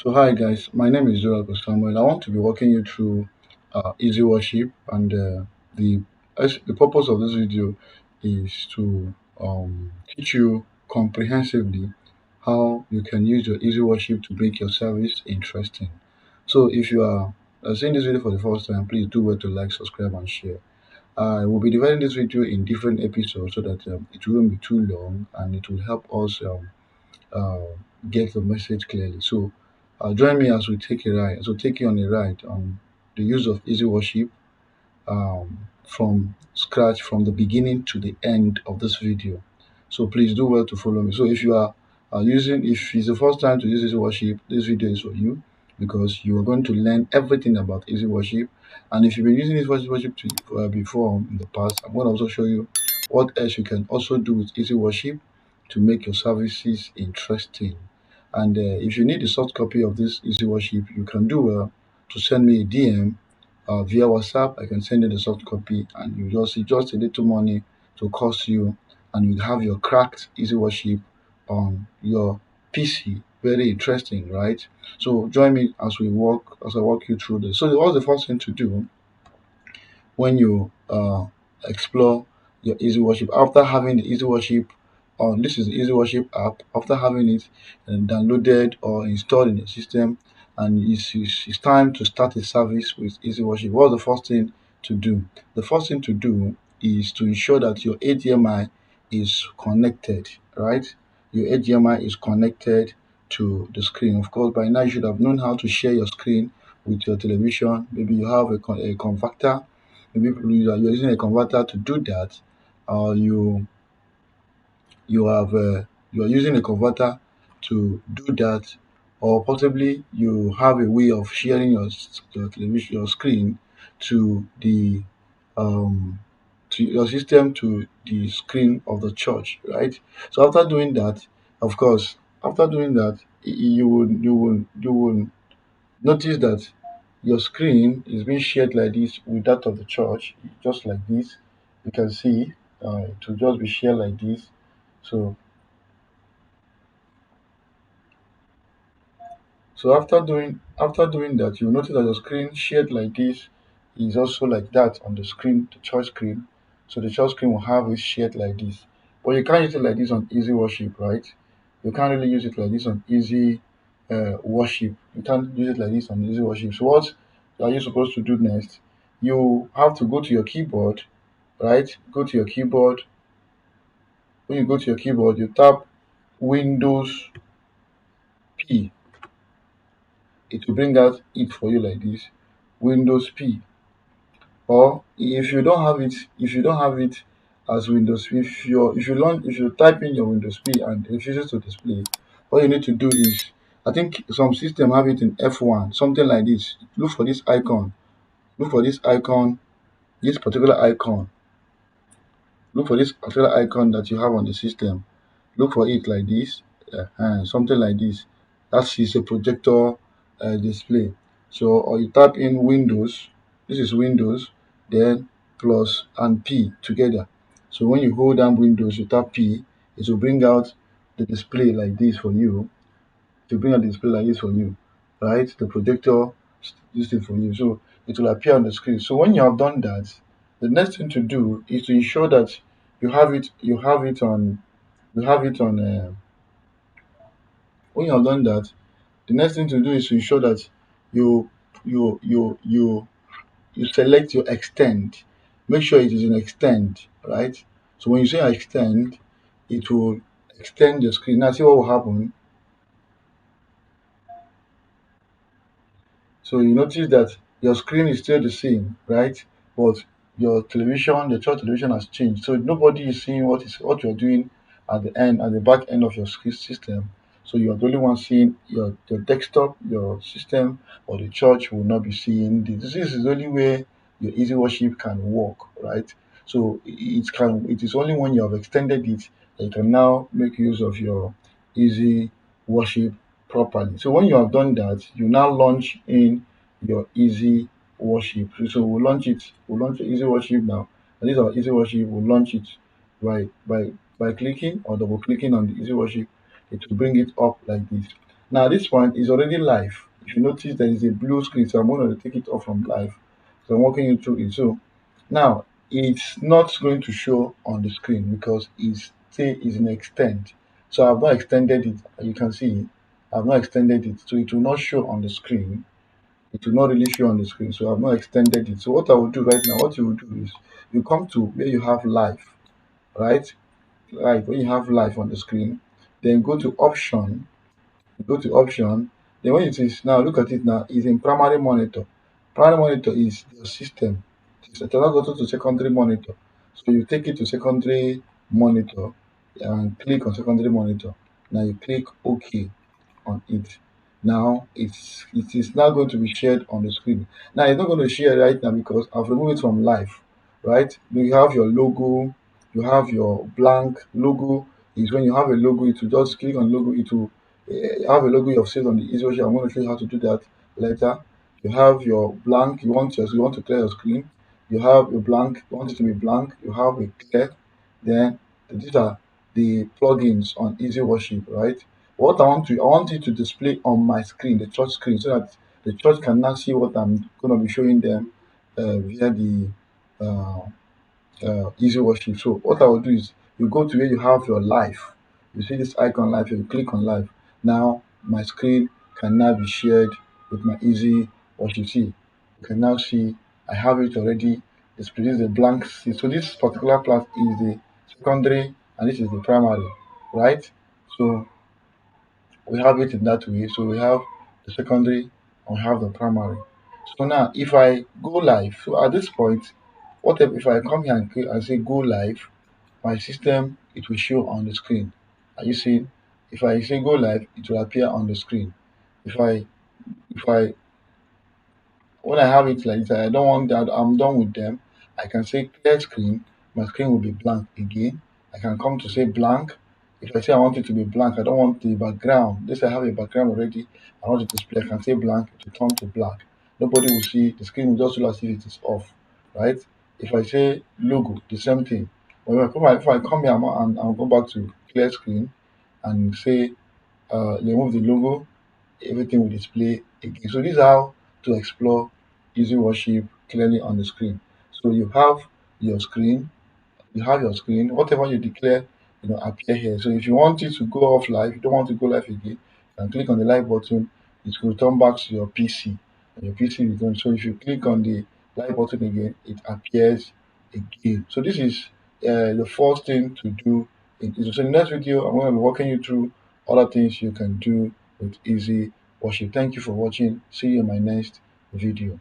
So hi guys, my name is Joel Samuel. I want to be walking you through easy worship, and the purpose of this video is to teach you comprehensively how you can use your easy worship to make your service interesting. So if you are seeing this video for the first time, please do well to like, subscribe, and share. I will be dividing this video in different episodes so that it won't be too long and it will help us uh, get the message clearly. So, join me as we take a ride. So, take you on a ride on the use of easy worship from scratch, from the beginning to the end of this video. So, please do well to follow me. So, if you are if it's the first time to use easy worship, this video is for you because you are going to learn everything about easy worship. And if you've been using this worship before in the past, I'm going to also show you what else you can also do with easy worship to make your services interesting. And if you need a soft copy of this easy worship, you can do well to send me a DM via WhatsApp. I can send you the soft copy, and it's just a little money to cost you, and you have your cracked easy worship on your PC. Very interesting, right? So join me as I walk you through this. So what's the first thing to do when you explore your easy worship after having the easy worship on? This is the easy worship app. After having it downloaded or installed in the system, and it's time to start a service with easy worship, what's the first thing to do? The first thing to do is to ensure that your HDMI is connected, right? Your HDMI is connected to the screen. Of course, by now you should have known how to share your screen with your television. Maybe you have a converter. Maybe you're using a converter to do that, or you have you are using a converter to do that, or possibly you have a way of sharing your television, your screen to the um to your system, to the screen of the church, right? So after doing that, of course, after doing that, you will notice that your screen is being shared like this with that of the church, just like this. You can see it will just be shared like this. So, so after doing that, you notice that your screen shared like this is also like that on the screen, the church screen. So the church screen will have it shared like this. But you can't use it like this on Easy Worship, right? You can't really use it like this on Easy Worship. You can't use it like this on Easy Worship. So what are you supposed to do next? You have to go to your keyboard, right? Go to your keyboard. When you go to your keyboard, you tap Windows P. It will bring out it for you like this. Windows P. Or if you don't have it as Windows, if you type in your Windows P and it refuses to display, all you need to do is, I think some system have it in F1, something like this. Look for this icon. Look for this icon, this particular icon. Look for this particular icon that you have on the system. Look for it like this, something like this. That is a projector display. So, or you type in Windows. This is Windows, then plus and P together. So when you hold down Windows, you tap P, it will bring out the display like this for you. To bring out the display like this for you, right? The projector, this thing for you. So it will appear on the screen. So when you have done that, the next thing to do is to ensure that you have it on. When you have done that, the next thing to do is to ensure that you you you you you select your extend. Make sure it is in extend, right? So when you say extend, it will extend your screen. Now see what will happen. So you notice that your screen is still the same, right? But your television, the church television has changed. So nobody is seeing what you're doing at the end, at the back end of your screen system. So you're the only one seeing your desktop, your system, or the church will not be seeing this. This is the only way your easy worship can work, right? So it is only when you have extended it that you can now make use of your easy worship properly. So when you have done that, you now launch in your easy worship. So we'll launch easy worship now. And this is our easy worship, we'll launch it by clicking or double clicking on the easy worship. It will bring it up like this. Now at this point is already live. If you notice there is a blue screen, so I'm going to take it off from live. So I'm walking you through it. So now it's not going to show on the screen because it's say is in extend. So I've not extended it. You can see I've not extended it. So it will not show on the screen. It will not really show on the screen. So I've not extended it. So what I will do right now, what you will do is you come to where you have live, right? Right, when you have live on the screen, then go to option, go to option, then when it is now look at it now, is in primary monitor. Primary monitor is your system. So it will not go to secondary monitor. So you take it to secondary monitor and click on secondary monitor. Now you click OK on it. Now it is now going to be shared on the screen. Now it's not going to share right now because I've removed it from live, right? You have your logo, you have your blank logo. Is when you have a logo, it will just click on logo. It will have a logo you have saved on the easy. I'm going to show you how to do that later. You have your blank. You want to clear your screen. You have your blank. You want it to be blank. You have a clear. Then these are the plugins on Easy Worship, right? I want it to display on my screen, the church screen, so that the church can now see what I'm going to be showing them via the uh, Easy Worship. So what I will do is you go to where you have your live. You see this icon live, you click on live. Now my screen can now be shared with my Easy Worship. See, you can now see I have it already. This is a blank sheet. So this particular class is the secondary and this is the primary, right? So we have it in that way. So we have the secondary and we have the primary. So now if I go live, so at this point, if I come here and and say go live, my system it will show on the screen. Are you seeing? If I say go live, it will appear on the screen. If I when I have it like that, I don't want that, I'm done with them. I can say clear screen, my screen will be blank again. I can come to say blank. If I say I want it to be blank, I don't want the background. This I have a background already. I want it to display. I can say blank to turn to black. Nobody will see the screen will just look as if it is off, right? If I say logo, the same thing. But if I come here and I'll go back to clear screen and say remove the logo, everything will display again. So this is how to explore Easy Worship clearly on the screen. So your screen, you have your screen, whatever you declare, appear here. So if you want it to go off live, you don't want to go live again, you can click on the live button, it will return back to your PC. And your PC will return. So if you click on the live button again, it appears again. So this is the first thing to do. So in the next video, I'm going to be walking you through other things you can do with Easy Worship. Thank you for watching. See you in my next video.